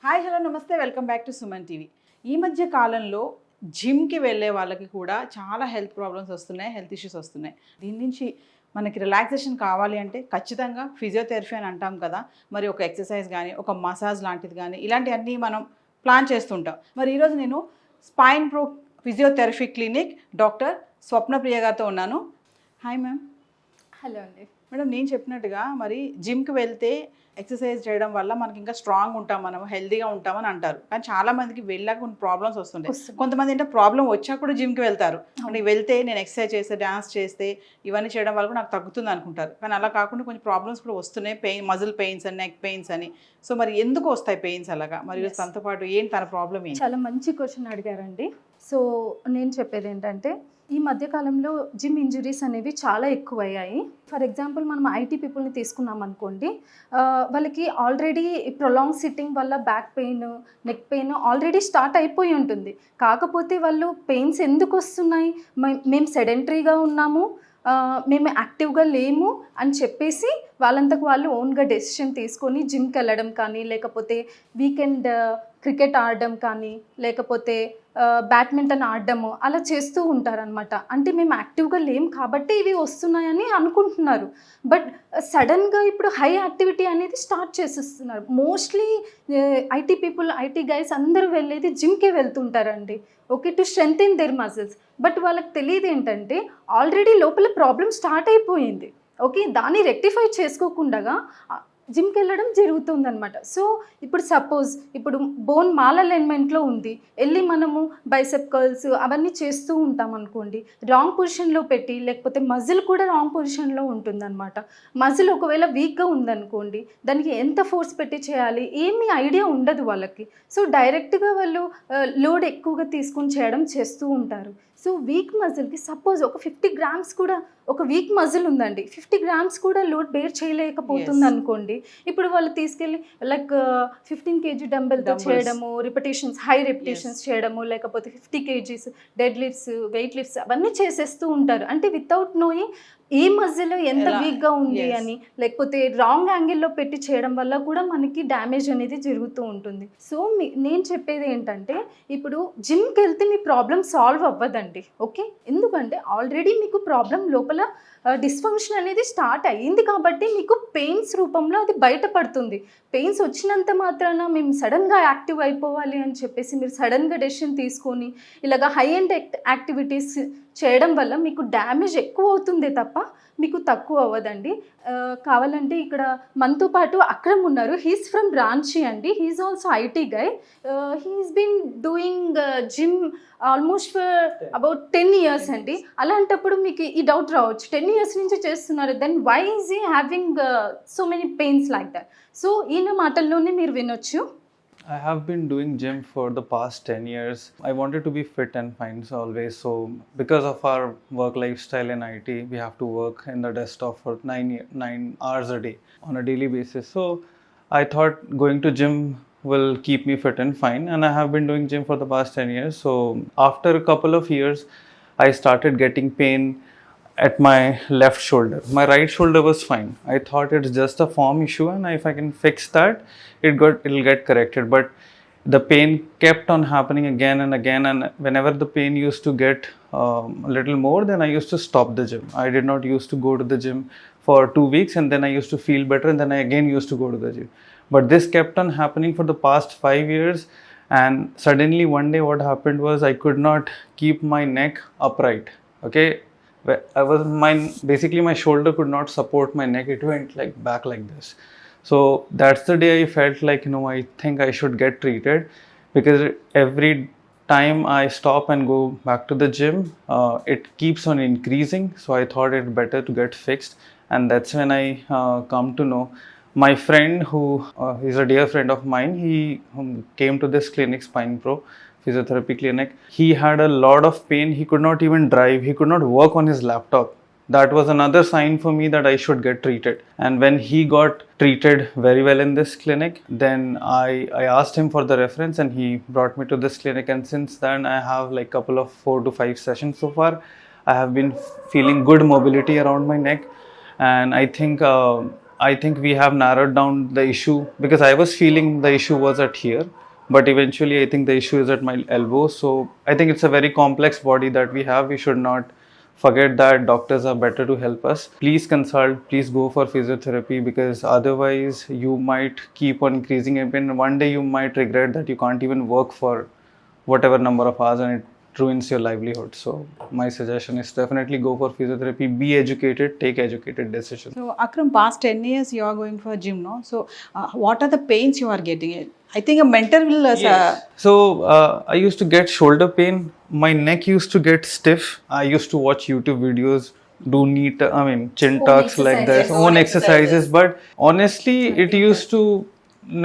Hi hello నమస్తే welcome back to Suman TV. ఈ మధ్య కాలంలో జిమ్కి వెళ్ళే వాళ్ళకి కూడా చాలా హెల్త్ ప్రాబ్లమ్స్ వస్తున్నాయి, హెల్త్ ఇష్యూస్ వస్తున్నాయి. దీని నుంచి మనకి రిలాక్సేషన్ కావాలి అంటే ఖచ్చితంగా ఫిజియోథెరపీ అని అంటాం కదా. మరి ఒక ఎక్సర్సైజ్ కానీ ఒక మసాజ్ లాంటిది కానీ ఇలాంటివన్నీ మనం ప్లాన్ చేస్తుంటాం. మరి ఈరోజు నేను spine pro physiotherapy clinic doctor Swapnapriya గారితో ఉన్నాను. Hi ma'am. హలో అండి. మేడం, నేను చెప్పినట్టుగా మరి జిమ్కి వెళ్తే ఎక్సర్సైజ్ చేయడం వల్ల మనకి ఇంకా స్ట్రాంగ్ ఉంటాం, మనం హెల్తీగా ఉంటామని అంటారు. కానీ చాలా మందికి వెళ్ళాక కొన్ని ప్రాబ్లమ్స్ వస్తుంటాయి. కొంతమంది ఏంటంటే ప్రాబ్లం వచ్చాక కూడా జిమ్కి వెళ్తారు. అంటే వెళ్తే నేను ఎక్సర్సైజ్ చేస్తే, డ్యాన్స్ చేస్తే, ఇవన్నీ చేయడం వల్ల కూడా నాకు తగ్గుతుంది అనుకుంటారు. కానీ అలా కాకుండా కొంచెం ప్రాబ్లమ్స్ కూడా వస్తున్నాయి, మజిల్ పెయిన్స్ అని, నెక్ పెయిన్స్ అని. సో మరి ఎందుకు వస్తాయి పెయిన్స్ అలాగా? మరి తనతో పాటు ఏంటి తన ప్రాబ్లం ఏంటి? చాలా మంచి క్వశ్చన్ అడిగారండి. సో నేను చెప్పేది ఏంటంటే, ఈ మధ్యకాలంలో జిమ్ ఇంజురీస్ అనేవి చాలా ఎక్కువయ్యాయి. ఫర్ ఎగ్జాంపుల్ మనం ఐటీ పీపుల్ని తీసుకున్నాం అనుకోండి, వాళ్ళకి ఆల్రెడీ ప్రొలాంగ్ సిట్టింగ్ వల్ల back pain, neck pain already start అయిపోయి ఉంటుంది. కాకపోతే వాళ్ళు పెయిన్స్ ఎందుకు వస్తున్నాయి, మేము సెడెంటరీగా ఉన్నాము, మేము యాక్టివ్గా లేము అని చెప్పేసి వాళ్ళంతకు వాళ్ళు ఓన్గా డెసిషన్ తీసుకొని జిమ్కి వెళ్ళడం కానీ, లేకపోతే వీకెండ్ క్రికెట్ ఆడడం కానీ, లేకపోతే బ్యాడ్మింటన్ ఆడడము అలా చేస్తూ ఉంటారనమాట. అంటే మేము యాక్టివ్గా లేం కాబట్టి ఇవి వస్తున్నాయని అనుకుంటున్నారు. బట్ సడన్గా ఇప్పుడు హై యాక్టివిటీ అనేది స్టార్ట్ చేసేస్తున్నారు. Mostly IT people, IT guys అందరూ వెళ్ళేది జిమ్కే వెళ్తుంటారండి. Okay, to strengthen their muscles. But వాళ్ళకి తెలియదు ఏంటంటే ఆల్రెడీ లోపల ప్రాబ్లం స్టార్ట్ అయిపోయింది. ఓకే, దాన్ని రెక్టిఫై చేసుకోకుండా జిమ్కి వెళ్ళడం జరుగుతుందనమాట. సో ఇప్పుడు సపోజ్ ఇప్పుడు బోన్ మాల్ అలైన్మెంట్లో ఉంది, వెళ్ళి మనము బైసెప్ కర్ల్స్ అవన్నీ చేస్తూ ఉంటాం అనుకోండి, రాంగ్ పొజిషన్లో పెట్టి, లేకపోతే మజిల్ కూడా రాంగ్ పొజిషన్లో ఉంటుందన్నమాట. మజిల్ ఒకవేళ వీక్గా ఉందనుకోండి, దానికి ఎంత ఫోర్స్ పెట్టి చేయాలి ఏమీ ఐడియా ఉండదు వాళ్ళకి. సో డైరెక్ట్గా వాళ్ళు లోడ్ ఎక్కువగా తీసుకుని చేయడం చేస్తూ ఉంటారు. సో వీక్ మజిల్కి సపోజ్ ఒక 50 గ్రామ్స్ కూడా, ఒక వీక్ మజిల్ ఉందండి, 50 గ్రామ్స్ కూడా లోడ్ బేర్ చేయలేకపోతుంది అనుకోండి, ఇప్పుడు వాళ్ళు తీసుకెళ్ళి లైక్ 15 kg డంబెల్తో చేయడము, రిపిటేషన్స్, హై రిపిటేషన్స్ చేయడము, లేకపోతే 50 kgs dead lifts, weight lifts అవన్నీ చేసేస్తూ ఉంటారు. అంటే వితౌట్ నోయింగ్ ఏ మజిల్ ఎంత వీక్గా ఉంది అని, లేకపోతే రాంగ్ యాంగిల్లో పెట్టి చేయడం వల్ల కూడా మనకి డ్యామేజ్ అనేది జరుగుతూ ఉంటుంది. సో నేను చెప్పేది ఏంటంటే, ఇప్పుడు జిమ్కి వెళ్తే మీ ప్రాబ్లం సాల్వ్ అవ్వదండి. ఓకే, ఎందుకంటే ఆల్రెడీ మీకు ప్రాబ్లం లోపల డిస్ఫంక్షన్ అనేది స్టార్ట్ అయ్యింది కాబట్టి మీకు పెయిన్స్ రూపంలో అది బయటపడుతుంది. పెయిన్స్ వచ్చినంత మాత్రాన మేము సడన్గా యాక్టివ్ అయిపోవాలి అని చెప్పేసి మీరు సడన్గా డెసిషన్ తీసుకొని ఇలాగ హై ఎండ్ యాక్టివిటీస్ చేయడం వల్ల మీకు డ్యామేజ్ ఎక్కువ అవుతుంది తప్ప మీకు తక్కువ అవ్వదండి. కావాలంటే ఇక్కడ మనతో పాటు అక్రమ్ ఉన్నారు. హీస్ ఫ్రమ్ రాంచీ అండి. He's also IT guy. He's been doing gym almost for about 10 years అండి. అలాంటప్పుడు మీకు ఈ డౌట్ రావచ్చు, 10 years నుంచి చేస్తున్నారు, then why is he having so many pains like that. So ఈయన మాటల్లోనే మీరు వినొచ్చు. I have been doing gym for the past 10 years. I wanted to be fit and fine always. So because of our work lifestyle in IT, we have to work in the desktop for 9 hours a day on a daily basis. So I thought going to gym will keep me fit and fine, and I have been doing gym for the past 10 years. So after a couple of years, I started getting pain at my left shoulder. My right shoulder was fine. I thought it's just a form issue, and if I can fix that, it'll get corrected. But the pain kept on happening again and again, and whenever the pain used to get a little more, then I used to stop the gym. I did not used to go to the gym for 2 weeks, and then I used to feel better, and then I again used to go to the gym. But this kept on happening for the past 5 years, and suddenly one day what happened was I could not keep my neck upright. Okay, basically my shoulder could not support my neck. It went like back like this. So that's the day I felt like, I think I should get treated, because every time I stop and go back to the gym, it keeps on increasing. So I thought it better to get fixed, and that's when I come to know my friend, who is a dear friend of mine. He came to this clinic, Spine Pro Physiotherapy Clinic. He had a lot of pain. He could not even drive. He could not work on his laptop. That was another sign for me that I should get treated. And when he got treated very well in this clinic, then I asked him for the reference, and he brought me to this clinic. And since then I have like couple of 4 to 5 sessions so far. I have been feeling good mobility around my neck, and I think I think we have narrowed down the issue because I was feeling the issue was at here, but eventually I think the issue is at my elbow. So I think it's a very complex body that we have. We should not forget that doctors are better to help us. Please consult, please go for physiotherapy, because otherwise you might keep on increasing it, and one day you might regret that you can't even work for whatever number of hours, and it ruins your livelihood. So my suggestion is definitely go for physiotherapy, be educated, take educated decisions. So Akram, past 10 years you are going for gym, no? So what are the pains you are getting? I think a mentor will... So I used to get shoulder pain. My neck used to get stiff. I used to watch YouTube videos, do chin tucks like this, own exercises. But honestly, it used to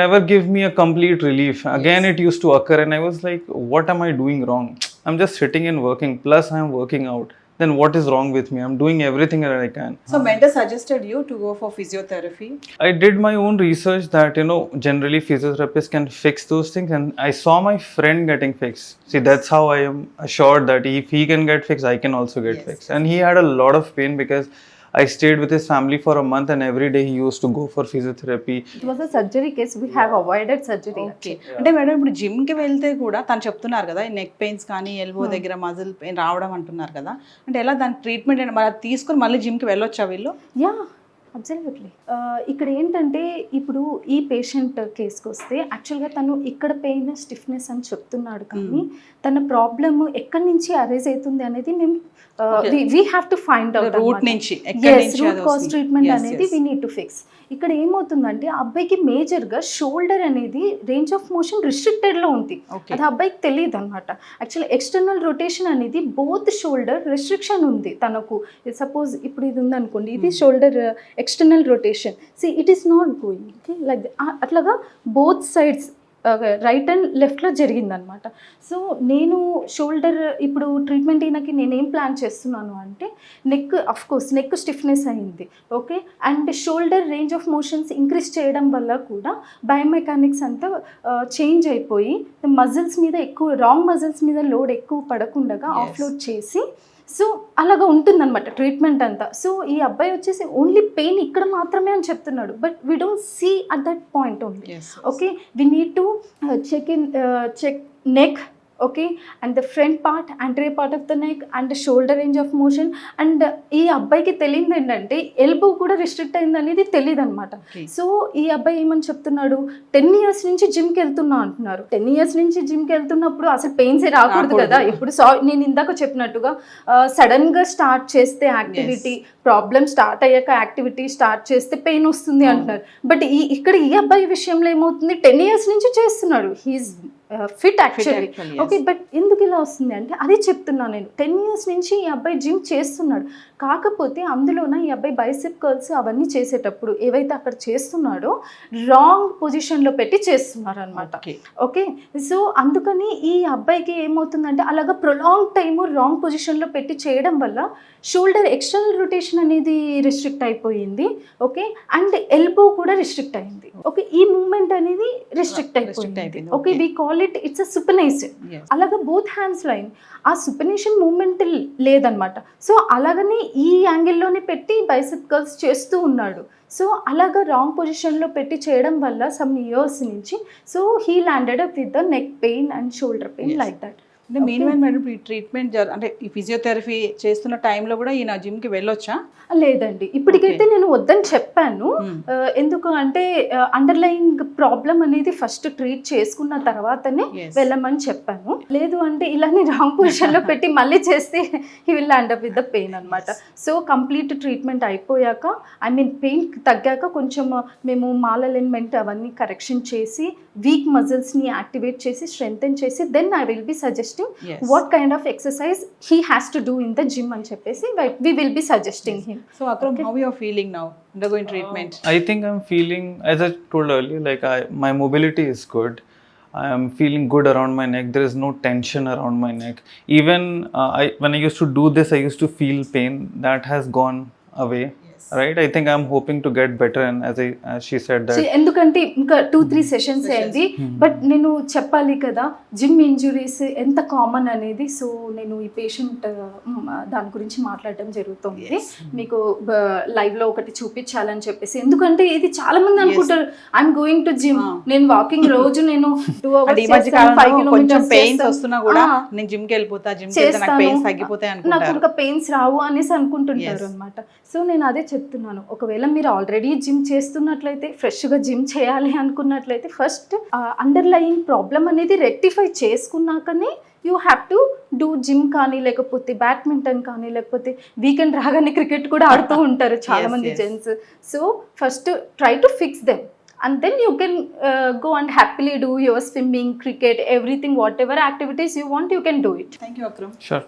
never give me a complete relief. Again, it used to occur and I was like, what am I doing wrong? I'm just sitting and working, plus I'm working out. Then what is wrong with me? I'm doing everything that I can. So mentor suggested you to go for physiotherapy? I did my own research that, generally physiotherapists can fix those things, and I saw my friend getting fixed. See, that's how I am assured that if he can get fixed, I can also get fixed. And he had a lot of pain because I stayed with his family for a month and every day he used to go for physiotherapy. It was a surgery case. We have avoided surgery. Okay అంటే madam ఇప్పుడు జిమ్కి వెళ్తే కూడా తను చెప్తున్నారు కదా neck pains కానీ elbow దగ్గర మజిల్ పెయిన్ రావడం అంటున్నారు కదా, అంటే ఎలా దాని ట్రీట్మెంట్ మరి తీసుకొని మళ్ళీ జిమ్కి వెళ్ళొచ్చా వీళ్ళు? Yeah, absolutely. ఇక్కడ ఏంటంటే ఇప్పుడు ఈ పేషెంట్ కేసుకి వస్తే యాక్చువల్గా తను ఇక్కడ పెయిన్ స్టిఫ్నెస్ అని చెప్తున్నాడు, కానీ తన ప్రాబ్లమ్ ఎక్కడి నుంచి అరైజ్ అవుతుంది అనేది మేము we have to find out. Root నుంచి రూట్ కాజ్ ట్రీట్మెంట్ అనేది వీ నీడ్ టు ఫిక్స్. ఇక్కడ ఏమవుతుందంటే అబ్బాయికి మేజర్గా షోల్డర్ అనేది రేంజ్ ఆఫ్ మోషన్ రిస్ట్రిక్టెడ్లో ఉంది. అది అబ్బాయికి తెలియదు అనమాట. యాక్చువల్లీ ఎక్స్టర్నల్ రొటేషన్ అనేది బోత్ షోల్డర్ రెస్ట్రిక్షన్ ఉంది తనకు. సపోజ్ ఇప్పుడు ఇది ఉందనుకోండి, ఇది shoulder external rotation, see it is not going like అట్లాగా బోత్ సైడ్స్ రైట్ అండ్ లెఫ్ట్లో జరిగిందనమాట. సో నేను షోల్డర్ ఇప్పుడు ట్రీట్మెంట్ అయినాకి నేనేం ప్లాన్ చేస్తున్నాను అంటే నెక్ స్టిఫ్నెస్ అయింది, okay, and shoulder range of motions increase చేయడం వల్ల కూడా బయోమెకానిక్స్ అంతా చేంజ్ అయిపోయి మజిల్స్ మీద రాంగ్ మజిల్స్ మీద లోడ్ ఎక్కువ పడకుండా ఆఫ్లోడ్ చేసి, సో అలాగా ఉంటుందన్నమాట ట్రీట్మెంట్ అంతా. సో ఈ అబ్బాయి వచ్చేసి ఓన్లీ పెయిన్ ఇక్కడ మాత్రమే అని చెప్తున్నాడు, but we don't see at that point only. Okay, we need to check neck, okay, and the front part, anterior part of the neck and the shoulder range of motion. and ఈ అబ్బాయికి తెలియదు ఏంటంటే elbow కూడా restrict అయింది అనేది తెలియదు అనమాట. So ఈ అబ్బాయి ఏమని చెప్తున్నాడు, 10 years నుంచి జిమ్కి వెళ్తున్నా అంటున్నారు. 10 years నుంచి జిమ్కి వెళ్తున్నప్పుడు అసలు పెయిన్స్ రాకూడదు కదా. ఇప్పుడు నేను ఇందాక చెప్పినట్టుగా సడన్గా స్టార్ట్ చేస్తే యాక్టివిటీ, ప్రాబ్లమ్ స్టార్ట్ అయ్యాక యాక్టివిటీ స్టార్ట్ చేస్తే పెయిన్ వస్తుంది అంటున్నారు. బట్ ఇక్కడ ఈ అబ్బాయి విషయంలో ఏమవుతుంది, 10 years నుంచి చేస్తున్నాడు, he's fit actually, okay, but ఎందుకు ఇలా వస్తుంది అంటే అది చెప్తున్నాను నేను. 10 years నుంచి ఈ అబ్బాయి జిమ్ చేస్తున్నాడు, కాకపోతే అందులోన ఈ అబ్బాయి బైసెప్ కర్ల్స్ అవన్నీ చేసేటప్పుడు ఏవైతే అక్కడ చేస్తున్నాడో రాంగ్ పొజిషన్లో పెట్టి చేస్తున్నారు అనమాట. ఓకే, సో అందుకని ఈ అబ్బాయికి ఏమవుతుందంటే అలాగా ప్రొలాంగ్ టైము రాంగ్ పొజిషన్లో పెట్టి చేయడం వల్ల షోల్డర్ ఎక్స్టర్నల్ రొటేషన్ అనేది రిస్ట్రిక్ట్ అయిపోయింది, ఓకే, అండ్ ఎల్బో కూడా రిస్ట్రిక్ట్ అయింది, ఓకే, ఈ మూమెంట్ అనేది రిస్ట్రిక్ట్ అయిపోయింది, okay, we call it it's a supination. అలాగా బోత్ హ్యాండ్స్ లైన్ ఆ సుపనేషన్ మూమెంట్ లేదనమాట. సో అలాగని ఈ యాంగిల్లోనే పెట్టి బైసెప్ కర్ల్స్ చేస్తూ ఉన్నాడు. సో అలాగా రాంగ్ పొజిషన్లో పెట్టి చేయడం వల్ల సమ్ ఇయర్స్ నుంచి so he landed up with the neck pain and shoulder pain like that. అంటే మీన్ మేడం ఈ ట్రీట్మెంట్ అంటే ఈ ఫిజియోథెరపీ చేస్తున్న టైంలో కూడా ఈయన జిమ్కి వెళ్ళొచ్చా? లేదండి, ఇప్పటికైతే నేను వద్దని చెప్పాను. ఎందుకు అంటే అండర్లయింగ్ ప్రాబ్లం అనేది ఫస్ట్ ట్రీట్ చేసుకున్న తర్వాతనే వెళ్ళమని చెప్పాను. లేదు అంటే ఇలానే రాంగ్ పొజిషన్లో పెట్టి మళ్ళీ చేస్తే he will land up with the pain అనమాట. సో కంప్లీట్ ట్రీట్మెంట్ అయిపోయాక, పెయిన్ తగ్గాక కొంచెం మేము మాల్ అలైన్మెంట్ అవన్నీ కరెక్షన్ చేసి వీక్ మజిల్స్ని యాక్టివేట్ చేసి స్ట్రెంగ్తెన్ చేసి then I will be suggesting what kind of exercise he has to do in the gym and cheppesi we will be suggesting him. So Akram, how you are feeling now undergoing treatment? I think I'm feeling, as I told earlier, like my mobility is good. I am feeling good around my neck. There is no tension around my neck. Even when I used to do this, I used to feel pain. That has gone away. right? I think I'm hoping to get better, and as she said that ఎందుకంటే ఇంకా 2-3 sessions అయింది, but నేను చెప్పాలి కదా gym injuries ఎంత common అనేది. So నేను ఈ పేషెంట్ దాని గురించి మాట్లాడడం జరుగుతుంది, మీకు లైవ్ లో ఒకటి చూపించాలని చెప్పేసి. ఎందుకంటే ఇది చాలా మంది అనుకుంటారు ఐఎమ్ గోయింగ్ టు జిమ్, నేను వాకింగ్ రోజు నేను 2 అంటే ఈ మధ్య hours 5 కాలంలో కొంచెం kilometers పెయిన్స్ వస్తున్నా కూడా ఆ. నేను జిమ్ కి వెళ్ళిపోతా, జిమ్ కి వెళ్తే నాకు పెయిన్స్ తగ్గిపోతాయి నాకు అనుకుంటారు. ఇంకా పెయిన్స్ రావు అనేసి అనుకుంటుంటారు అనమాట. సో నేను అదే చెప్తున్నాను, ఒకవేళ మీరు ఆల్రెడీ జిమ్ చేస్తున్నట్లయితే, ఫ్రెష్గా జిమ్ చేయాలి అనుకున్నట్లయితే ఫస్ట్ అండర్లయింగ్ ప్రాబ్లం అనేది రెక్టిఫై చేసుకున్నాకనే you have to do gym కానీ, లేకపోతే బ్యాడ్మింటన్ కానీ, లేకపోతే వీకెండ్ రాగానే క్రికెట్ కూడా ఆడుతూ ఉంటారు చాలా మంది gents. So first try to fix them and then you can go and happily do your swimming, cricket, everything, whatever activities you want, you can do it. Thank you Akram. sure.